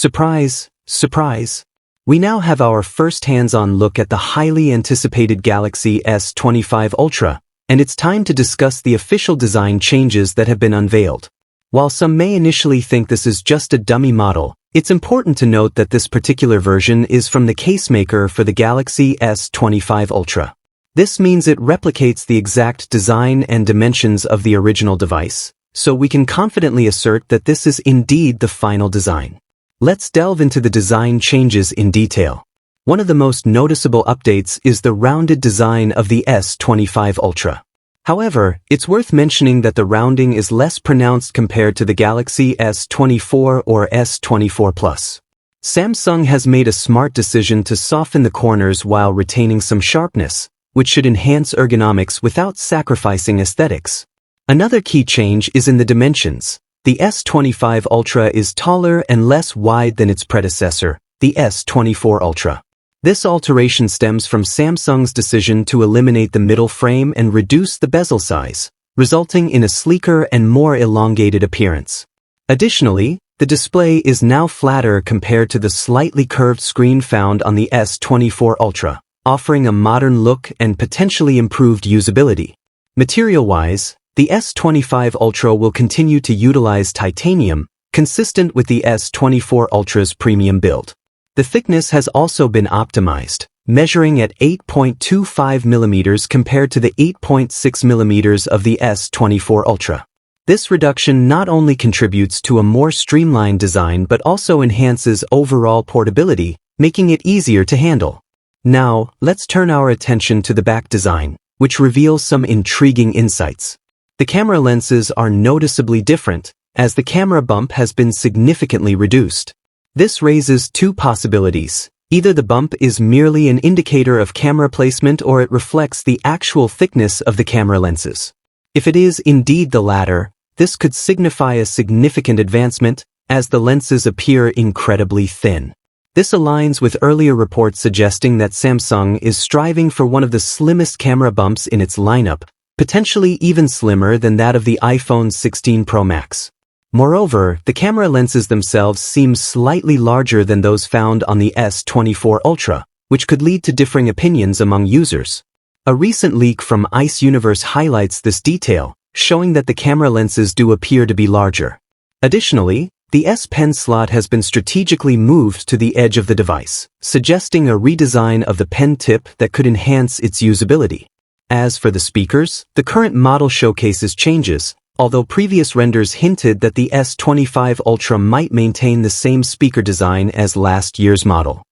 Surprise, surprise. We now have our first hands-on look at the highly anticipated Galaxy S25 Ultra, and it's time to discuss the official design changes that have been unveiled. While some may initially think this is just a dummy model, it's important to note that this particular version is from the casemaker for the Galaxy S25 Ultra. This means it replicates the exact design and dimensions of the original device, so we can confidently assert that this is indeed the final design. Let's delve into the design changes in detail. One of the most noticeable updates is the rounded design of the S25 Ultra. However, it's worth mentioning that the rounding is less pronounced compared to the Galaxy S24 or S24 Plus. Samsung has made a smart decision to soften the corners while retaining some sharpness, which should enhance ergonomics without sacrificing aesthetics. Another key change is in the dimensions. The S25 Ultra is taller and less wide than its predecessor, the S24 Ultra. This alteration stems from Samsung's decision to eliminate the middle frame and reduce the bezel size, resulting in a sleeker and more elongated appearance. Additionally, the display is now flatter compared to the slightly curved screen found on the S24 Ultra, offering a modern look and potentially improved usability. Material-wise, the S25 Ultra will continue to utilize titanium, consistent with the S24 Ultra's premium build. The thickness has also been optimized, measuring at 8.25 mm compared to the 8.6 mm of the S24 Ultra. This reduction not only contributes to a more streamlined design but also enhances overall portability, making it easier to handle. Now, let's turn our attention to the back design, which reveals some intriguing insights. The camera lenses are noticeably different, as the camera bump has been significantly reduced. This raises two possibilities. Either the bump is merely an indicator of camera placement or it reflects the actual thickness of the camera lenses. If it is indeed the latter, this could signify a significant advancement, as the lenses appear incredibly thin. This aligns with earlier reports suggesting that Samsung is striving for one of the slimmest camera bumps in its lineup, potentially even slimmer than that of the iPhone 16 Pro Max. Moreover, the camera lenses themselves seem slightly larger than those found on the S24 Ultra, which could lead to differing opinions among users. A recent leak from Ice Universe highlights this detail, showing that the camera lenses do appear to be larger. Additionally, the S Pen slot has been strategically moved to the edge of the device, suggesting a redesign of the pen tip that could enhance its usability. As for the speakers, the current model showcases changes, although previous renders hinted that the S25 Ultra might maintain the same speaker design as last year's model.